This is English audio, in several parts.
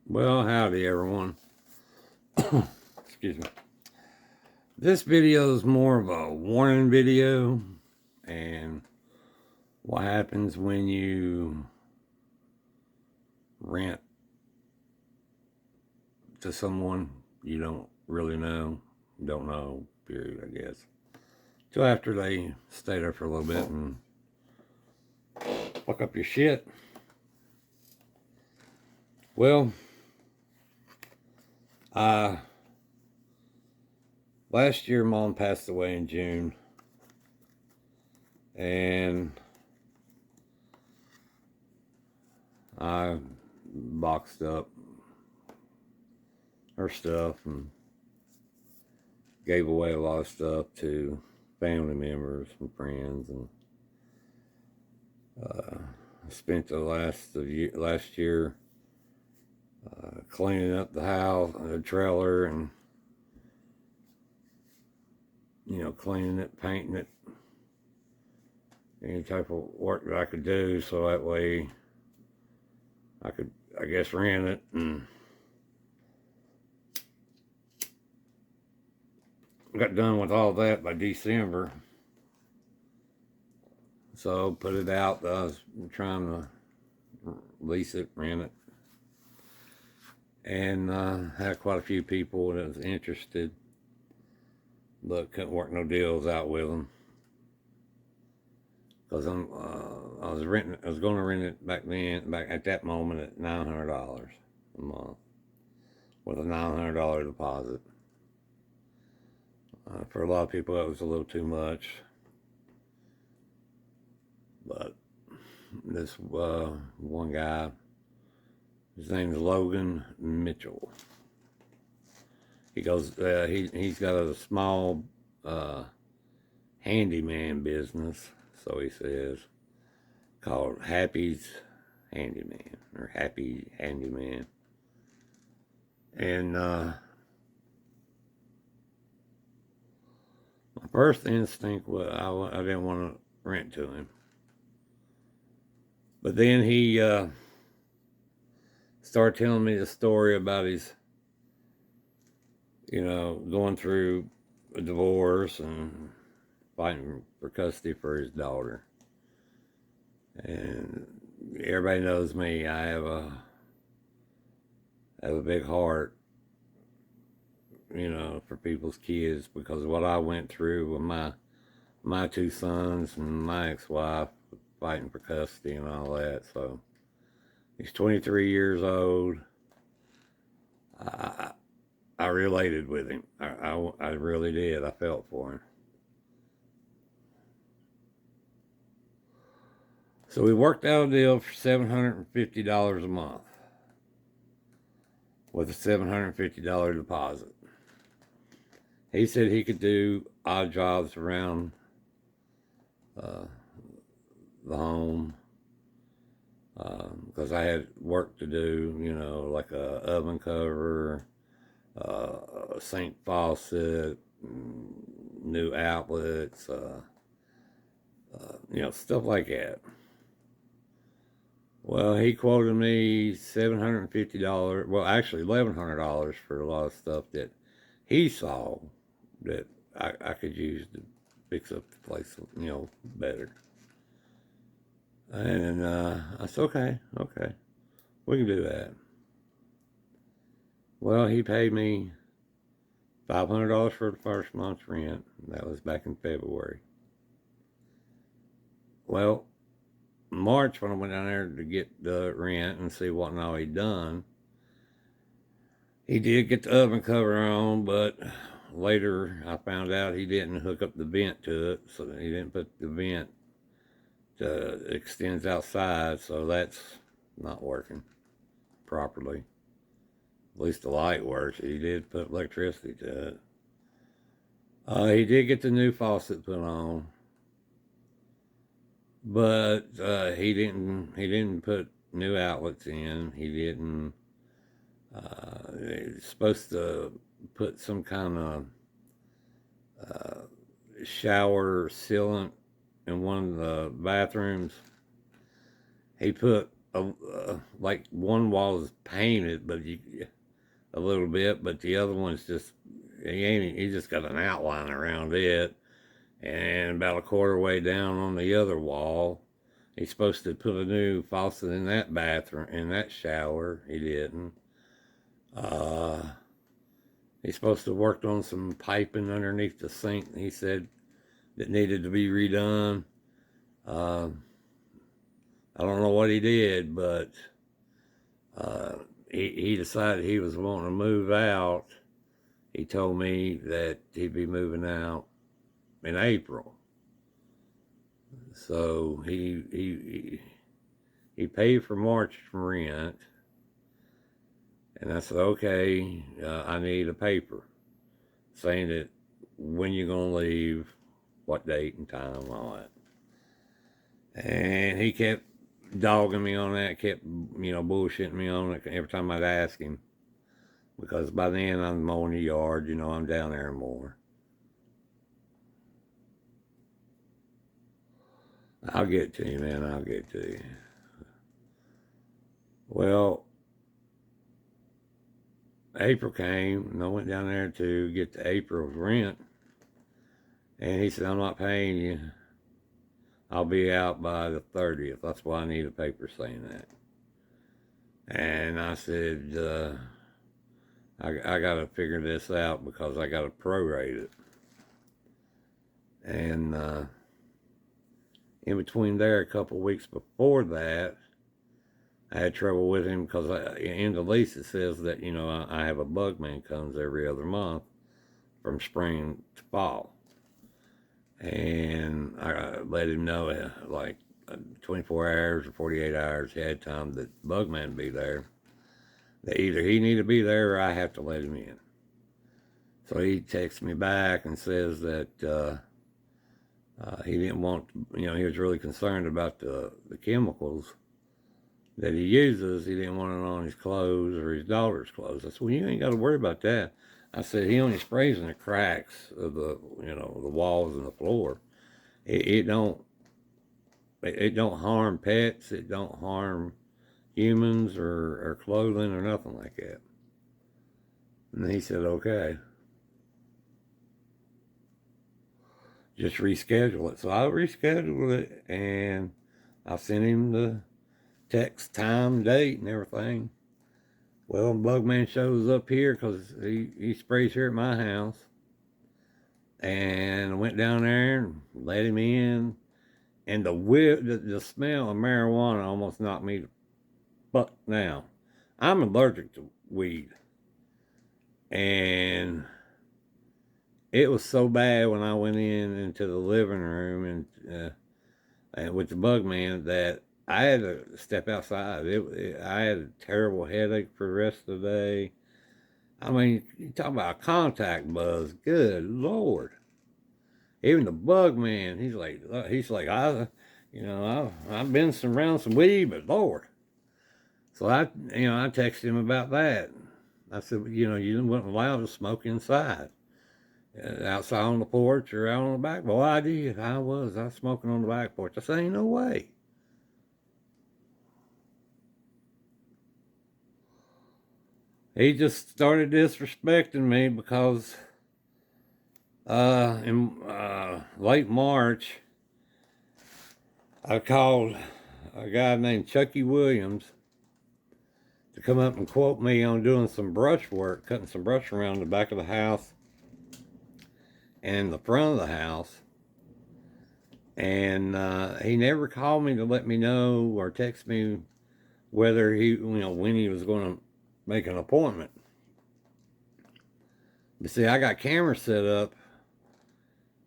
Well, howdy everyone. Excuse me. This video is more of a warning video and what happens when you rent to someone you don't really know, don't know, period, I guess. Till after they stay there for a little bit and fuck up your shit. Well, last year Mom passed away in June, and I boxed up her stuff and gave away a lot of stuff to family members and friends, and spent the last year cleaning up the house, the trailer, and cleaning it, painting it, any type of work that I could do, so that way I could, I guess, rent it. And got done with all that by December, so put it out. I was trying to lease it, rent it, and had quite a few people that was interested, but couldn't work no deals out with them because I was going to rent it back at that moment at $900 a month with a $900 deposit. For a lot of people, that was a little too much, but this one guy, his name is Logan Mitchell. He goes, he's got a small handyman business, so he says, called Happy's Handyman, or Happy Handyman. And my first instinct was I didn't want to rent to him. But then he started telling me the story about his, going through a divorce and fighting for custody for his daughter. And everybody knows me. I have a big heart, for people's kids, because of what I went through with my two sons and my ex-wife fighting for custody and all that. So he's 23 years old. I related with him. I really did. I felt for him. So we worked out a deal for $750 a month with a $750 deposit. He said he could do odd jobs around the home because I had work to do, like a oven cover, a sink faucet, new outlets, stuff like that. Well, he quoted me $750, well, actually $1,100 for a lot of stuff that he saw that I could use to fix up the place, better. And I said, okay, we can do that. Well, he paid me $500 for the first month's rent. That was back in February. Well, March, when I went down there to get the rent and see what and all he'd done, he did get the oven cover on, but later I found out he didn't hook up the vent to it, so he didn't put the vent that extends outside, so that's not working properly. At least the light works. He did put electricity to it. He did get the new faucet put on, but he didn't put new outlets in. He didn't. He's supposed to put some kind of shower sealant in one of the bathrooms. He put like one wall is painted, but a little bit, but the other one's just he just got an outline around it, and about a quarter way down on the other wall. He's supposed to put a new faucet in that bathroom, in that shower. He didn't. Uh, he's supposed to have worked on some piping underneath the sink. He said that needed to be redone. Uh, I don't know what he did, but he decided he was wanting to move out. He told me that he'd be moving out in April. So he paid for March rent, and I said, okay, I need a paper saying that when you're gonna leave, what date and time, all that. And he kept dogging me on that, kept bullshitting me on it every time I'd ask him, because by then I'm mowing the yard, I'm down there more. I'll get to you, man. I'll get to you. Well, April came, and I went down there to get the April's rent, and he said, I'm not paying you. I'll be out by the 30th. That's why I need a paper saying that. And I said, I got to figure this out because I got to prorate it. And in between there, a couple of weeks before that, I had trouble with him because in the lease it says that, I have a bug man comes every other month from spring to fall. And I let him know, like 24 hours or 48 hours ahead of time that bug man be there. That either he need to be there or I have to let him in. So he texts me back and says that he didn't want, he was really concerned about the chemicals that he uses. He didn't want it on his clothes or his daughter's clothes. I said, well, you ain't got to worry about that. I said, he only sprays in the cracks of the walls and the floor. It don't harm pets. It don't harm humans or clothing or nothing like that. And he said, okay. Just reschedule it. So I rescheduled it, and I sent him the text, time, date, and everything. Well, Bugman shows up here because he sprays here at my house. And I went down there and let him in. And the smell of marijuana almost knocked me the fuck down. I'm allergic to weed. And it was so bad when I went into the living room and with the Bugman that I had to step outside. I had a terrible headache for the rest of the day. I mean, you talk about a contact buzz. Good Lord. Even the Bugman, he's like, I've been around some weed, but Lord. So I texted him about that. I said, you weren't allowed to smoke inside, outside on the porch or out on the back. Well, I did. I was smoking on the back porch. I said, ain't no way. He just started disrespecting me because in late March, I called a guy named Chucky Williams to come up and quote me on doing some brush work, cutting some brush around the back of the house and the front of the house. And he never called me to let me know or text me whether when he was going to make an appointment. But see, I got cameras set up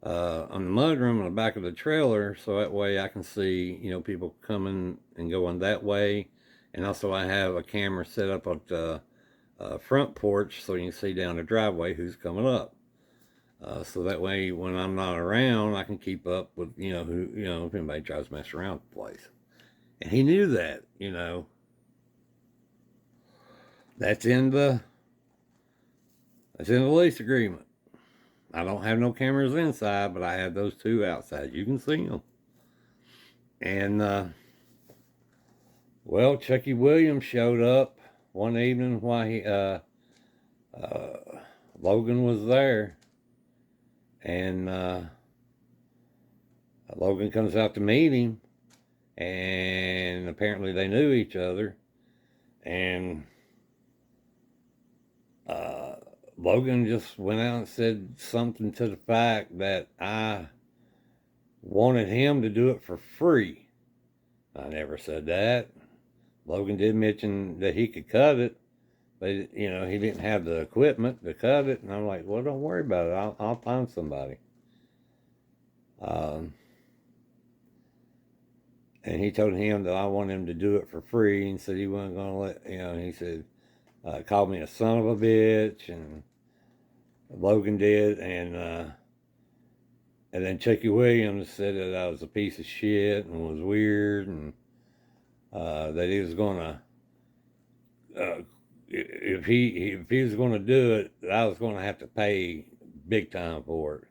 on the mudroom on the back of the trailer, so that way I can see, people coming and going that way. And also I have a camera set up at the front porch so you can see down the driveway who's coming up. So that way when I'm not around, I can keep up with, if anybody tries to mess around with the place. And he knew that, That's in the lease agreement. I don't have no cameras inside, but I have those two outside. You can see them. And Well, Chucky Williams showed up one evening while Logan was there, and Logan comes out to meet him, and apparently they knew each other, and Logan just went out and said something to the fact that I wanted him to do it for free. I never said that. Logan did mention that he could cut it, but he didn't have the equipment to cut it, and I'm like, well, don't worry about it. I'll find somebody. And he told him that I wanted him to do it for free, and said he wasn't going to let, and he said, called me a son of a bitch, and Logan did, and then Chucky Williams said that I was a piece of shit and was weird, and that he was going to, if he was going to do it, I was going to have to pay big time for it.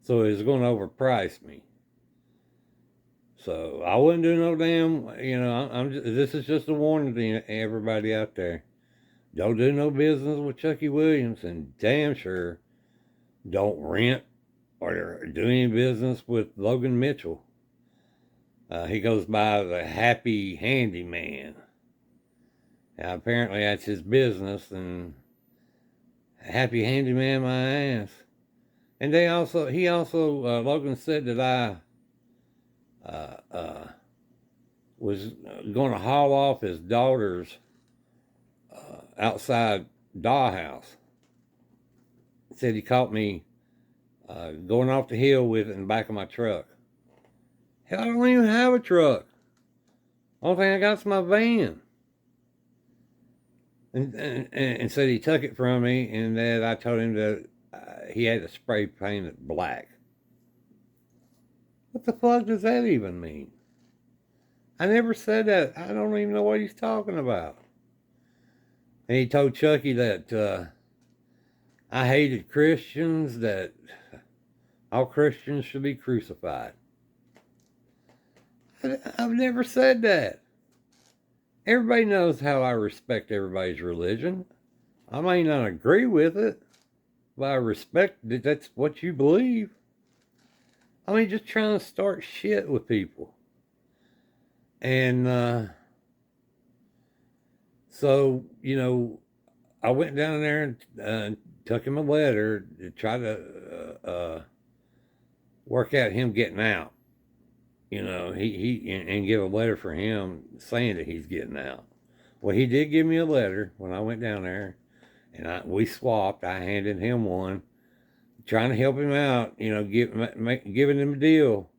So he was going to overprice me. So I wouldn't do no damn, this is just a warning to everybody out there. Don't do no business with Chucky Williams, and damn sure don't rent or do any business with Logan Mitchell. He goes by the Happy Handyman. Now, apparently that's his business, and Happy Handyman my ass. And Logan said that I was going to haul off his daughter's outside dollhouse. Said he caught me going off the hill with it in the back of my truck. Hell, I don't even have a truck. Only thing I got is my van. And said he took it from me, and that I told him that he had to spray paint it black. What the fuck does that even mean? I never said that. I don't even know what he's talking about. And he told Chucky that I hated Christians, that all Christians should be crucified. I've never said that. Everybody knows how I respect everybody's religion. I may not agree with it, but I respect that that's what you believe. I mean, just trying to start shit with people. And so, I went down there and took him a letter to try to work out him getting out. And give a letter for him saying that he's getting out. Well, he did give me a letter when I went down there, and we swapped. I handed him one, trying to help him out. Giving him a deal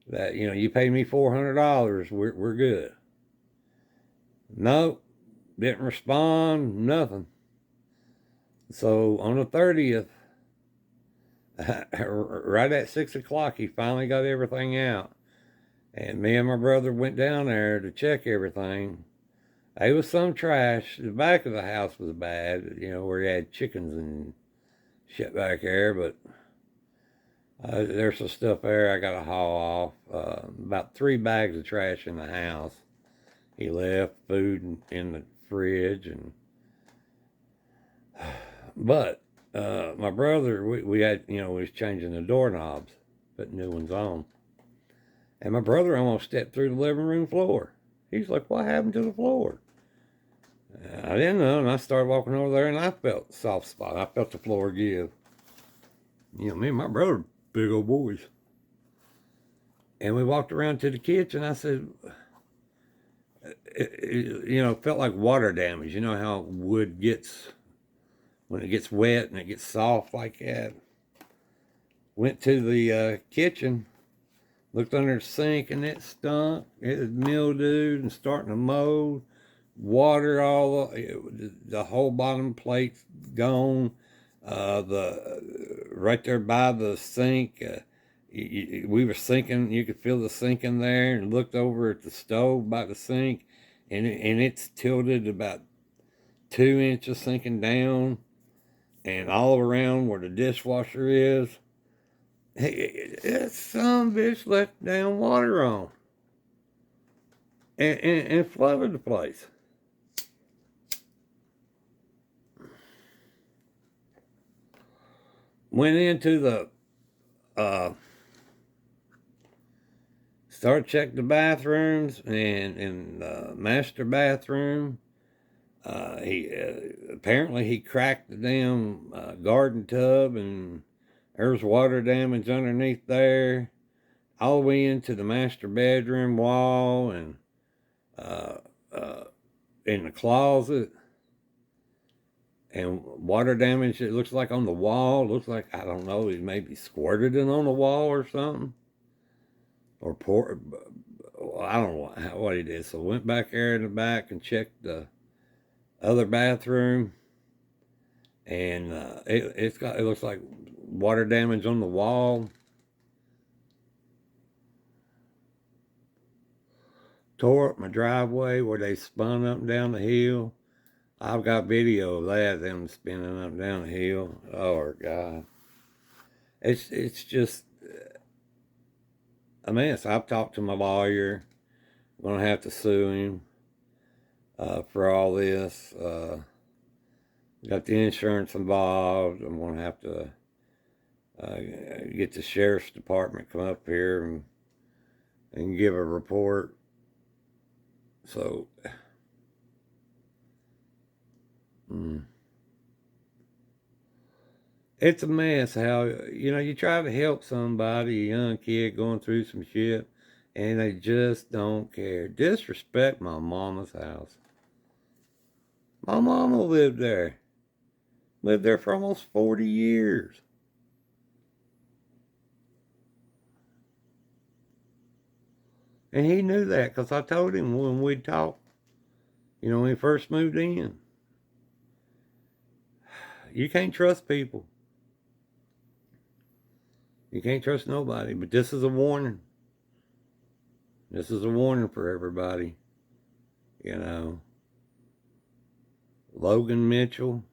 that you pay me $400, we're good. Nope, didn't respond, nothing. So on the 30th, right at 6 o'clock, he finally got everything out. And me and my brother went down there to check everything. There was some trash. The back of the house was bad, where he had chickens and shit back there. But there's some stuff there I got to haul off. About 3 bags of trash in the house. He left food in the fridge. But my brother, we had, we was changing the doorknobs, putting new ones on. And my brother almost stepped through the living room floor. He's like, what happened to the floor? I didn't know, and I started walking over there, and I felt a soft spot. I felt the floor give. Me and my brother, big old boys. And we walked around to the kitchen. I said, it felt like water damage. You know how wood gets, when it gets wet and it gets soft like that. Went to the kitchen. Looked under the sink, and it stunk. It was mildewed and starting to mold. Water the whole bottom plate's gone. Right there by the sink, we were sinking. You could feel the sink in there, and looked over at the stove by the sink, and it's tilted about 2 inches sinking down, and all around where the dishwasher is. Hey, that son of a bitch left down water on. and flooded the place. Went into the started checking the bathrooms and master bathroom. He apparently he cracked the damn garden tub, and there's water damage underneath there, all the way into the master bedroom wall and uh, uh, in the closet, and water damage. It looks like on the wall. Looks like, I don't know, he maybe squirted it on the wall or something, or poured. I don't know what he did. So went back there in the back and checked the other bathroom, and it looks like water damage on the wall. Tore up my driveway where they spun up and down the hill. I've got video of that, them spinning up and down the hill. Oh God, it's just a mess. I've talked to my lawyer. I'm gonna have to sue him for all this. Got the insurance involved. I'm gonna have to get the sheriff's department come up here and give a report. So, it's a mess. How you try to help somebody, a young kid going through some shit, and they just don't care. Disrespect my mama's house. My mama lived there. Lived there for almost 40 years. And he knew that because I told him when we'd talk, when he first moved in. You can't trust people. You can't trust nobody. But this is a warning. This is a warning for everybody. Logan Mitchell,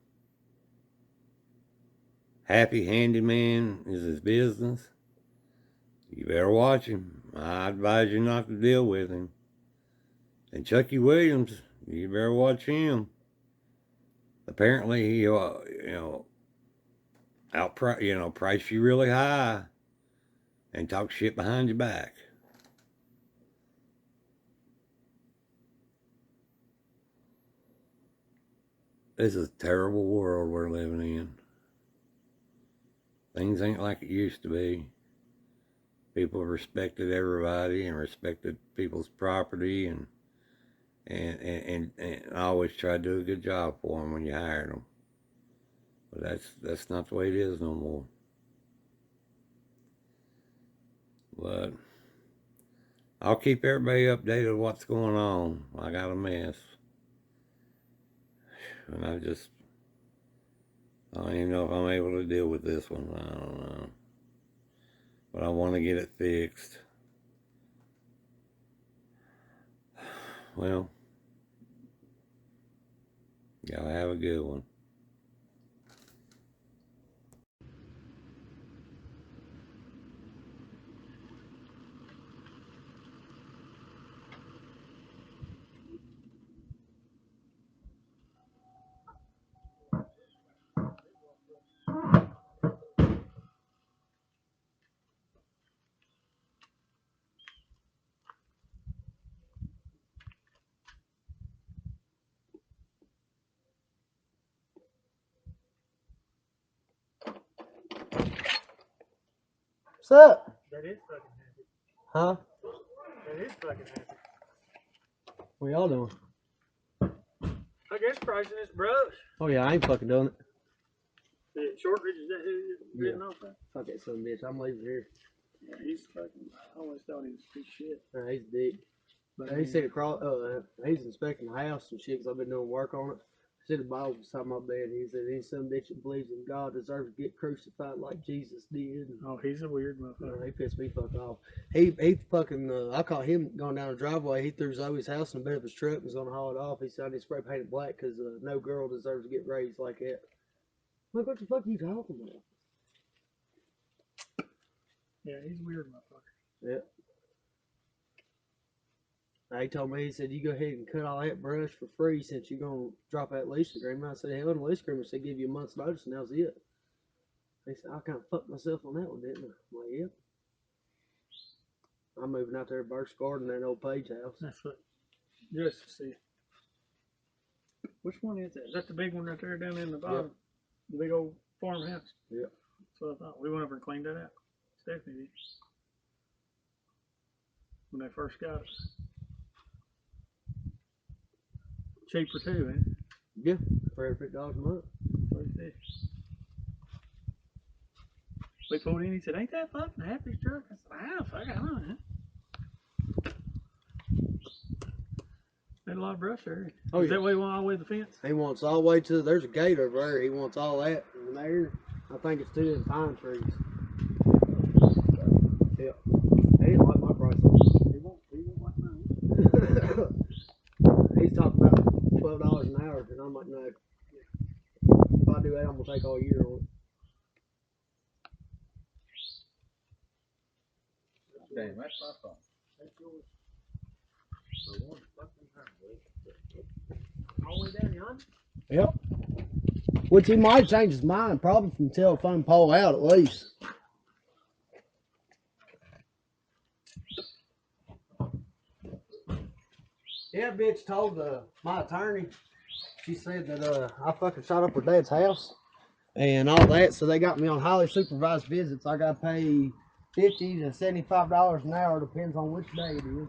Happy Handyman is his business. You better watch him. I advise you not to deal with him. And Chucky Williams, you better watch him. Apparently he, price you really high and talk shit behind your back. This is a terrible world we're living in. Things ain't like it used to be. People respected everybody and respected people's property, and I always try to do a good job for them when you hire them. But that's not the way it is no more. But I'll keep everybody updated on what's going on. I got a mess. And I don't even know if I'm able to deal with this one. I don't know. But I want to get it fixed. Well, y'all have a good one. What's up? That is fucking happy. Huh? That is fucking happy. What y'all doing? I guess pricing this brush. Oh yeah, I ain't fucking doing it. The Shortridge, is that who you're bidding off of? Fuck that son of a bitch. I'm leaving here. Yeah, he's fucking, I always thought he was a piece of shit. Nah, he's a dick. But He said he's inspecting the house and shit because I've been doing work on it. I said the Bible beside my bed. He said any son of a bitch that believes in God deserves to get crucified like Jesus did. oh, he's a weird motherfucker. He pissed me fuck off. He fucking I caught him going down the driveway. He threw Zoe's house in the bed of his truck and was gonna haul it off. He said I need to spray paint it black because no girl deserves to get raised like that. I'm like, what the fuck are you talking about? Yeah, he's a weird motherfucker. Yeah. He told me, he said, you go ahead and cut all that brush for free since you're going to drop that lease agreement. I said, hell, the lease agreement said give you a month's notice and that was it. He said, I kind of fucked myself on that one, didn't I? I'm like, yep. I'm moving out there to Burke's Garden, that old Page house. That's what, just to see. Which one is that? Is that the big one right there down in the bottom? The big old farmhouse? Yep. So I thought, we went over and cleaned that out. Stephanie did. When they first got it. Cheaper too, eh? Yeah, $350 a month. We pulled in, he said, ain't that fucking Happy's truck? I said, how? Fuck, I don't know. Had a lot of brush there. Oh, Is yeah. that way all the way to the fence? He wants all the way to, there's a gate over there. He wants all that in there. I think it's 2 pine trees. Yeah. He didn't like my price. He won't like mine. He's talking about $12 an hour, and I'm like, no. If I do that, I'm gonna take all year on it. Damn, that's my phone. That's yours. All the way down yonder? Yep. Which he might change his mind, probably from telephone pole out at least. Yeah, bitch told my attorney. She said that I fucking shot up her dad's house and all that, so they got me on highly supervised visits. I got to pay $50 to $75 an hour, depends on which day it is.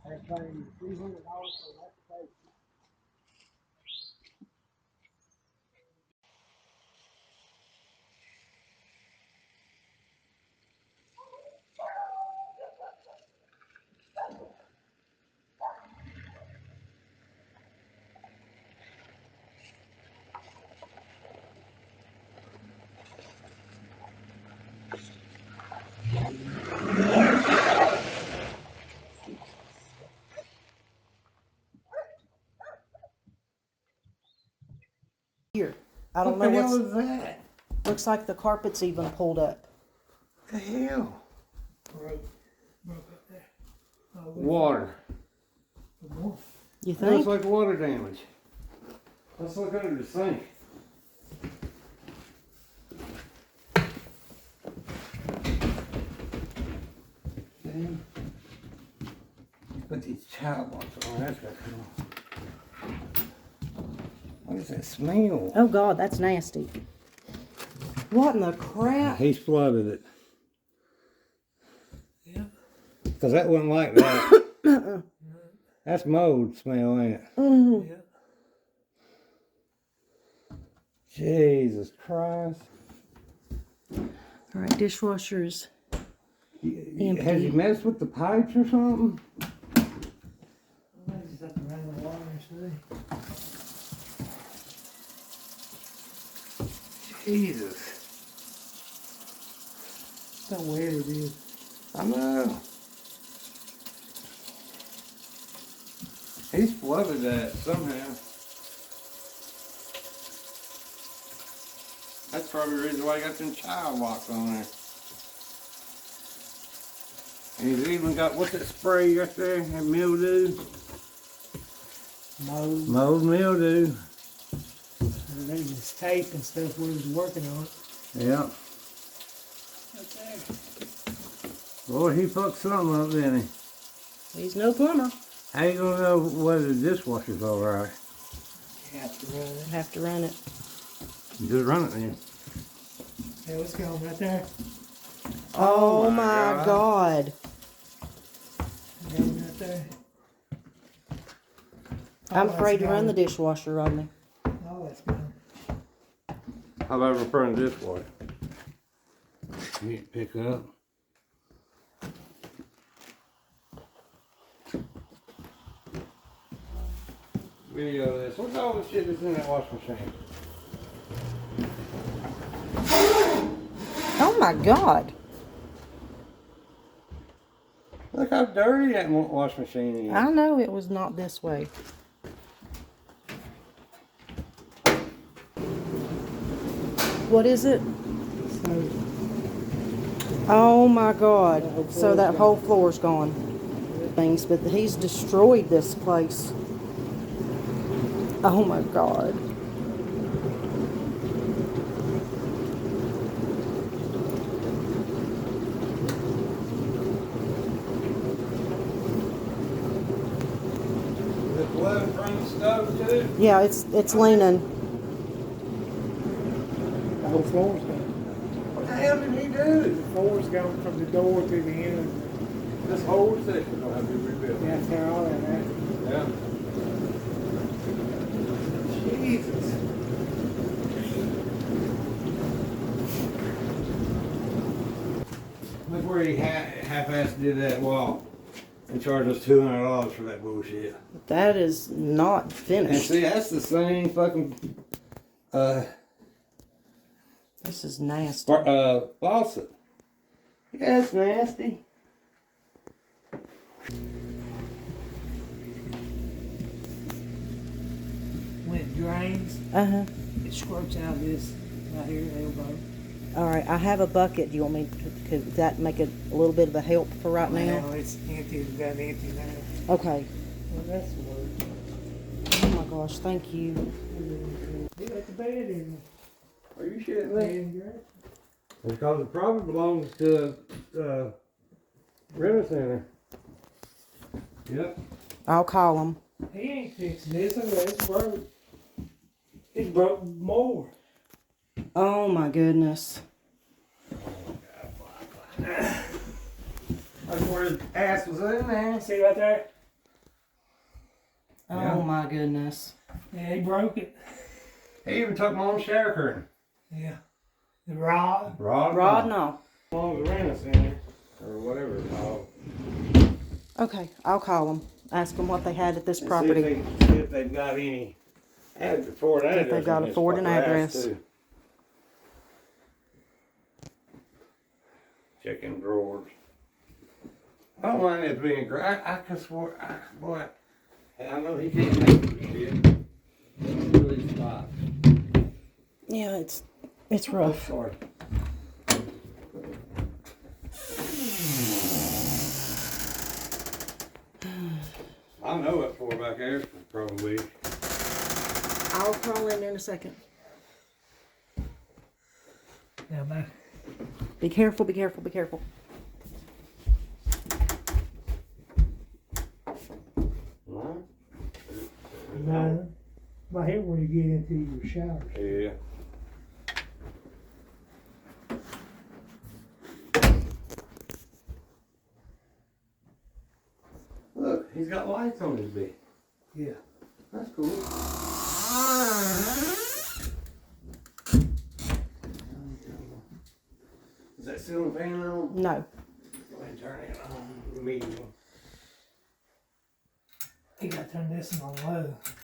I pay $300 for that pay. Here, I don't What know the hell what's, is that? looks like the carpet's even pulled up. The hell? Broke up there. Water. You Looks think? like water damage. Let's look under the sink. Damn. Put these child locks on. That's got to come. What is that smell? Oh God, that's nasty. What in the crap? He's flooded it. Yeah. Because that wasn't like that. That's mold smell, ain't it? Mm. Yeah. Jesus Christ. All right, dishwasher's empty. Has he messed with the pipes or something? I just have to run the water and see. Jesus. That's how wet it is. I know. He's flooded that somehow. That's probably the reason why he got them child locks on there. And he's even got, what's that spray right there? That mildew? Mold. Mold mildew. And there's this tape and stuff where he was working on it. Yeah. Right there. Boy, he fucked something up, didn't he? He's no plumber. How you gonna know whether the dishwasher's alright? You have to run it. Have to run it. Just run it then. Hey, what's going on right there? Oh, my my God. God. Going right there. I'm Oh, afraid to that's run the gone. dishwasher on me. Oh, that's gone. How about repairing the dishwasher? You need to pick up. Video of this. What's all the shit that's in that washing machine? Oh my God. Look how dirty that wash machine is. I know it was not this way. What is it? Oh my God. So that whole floor's gone. things, but he's destroyed this place. Oh my God. The blood from the stove too? Yeah, it's leaning. The whole floor's gone. What the hell did he do? The floor's gone from the door to the end. This whole section will have to be rebuilt. Yeah, tear all that out. Yeah. Jesus. Look where he half-assed did that wall and charged us $200 for that bullshit. That is not And finished. see, that's the same fucking This is nasty. faucet. Yeah, it's nasty. When it drains, Uh-huh. it squirts out this right here, elbow. All right, I have a bucket. Do you want me to, could that make it a little bit of a help for right now? Now it's empty, it's got empty now. Okay. Well, that's the word. Oh my gosh, thank you. You got the bed in Are you shitting there. me? And you're- Because it probably belongs to Rent Center. Yep. I'll call him. He ain't fixing this, it's broke. It's broke more. Oh my goodness. That's where his ass was in there. See right there? Yeah. Oh my goodness. Yeah, he broke it. He even took my own shower curtain. Yeah. The rod. Rod, no. Belongs to Rent Center. Or whatever it's called. Okay, I'll call them. Ask them what they had at this And property. See if they've got any Ford address. they've got on a this Ford and fucker ass, address. too. Checking drawers. I don't mind it being great. I could swear, boy, I know he can't make this shit. Really spot. Yeah, it's rough. Sorry. I know that Ford back there probably. I'll call in a second. Now, man. Be careful, be careful, be careful. No. No. Right here where you get into your shower. Yeah. Look, he's got lights on his bed. Yeah. That's cool. Is that ceiling fan on? No. Go ahead and turn it on. Medium. He got to turn this one on low.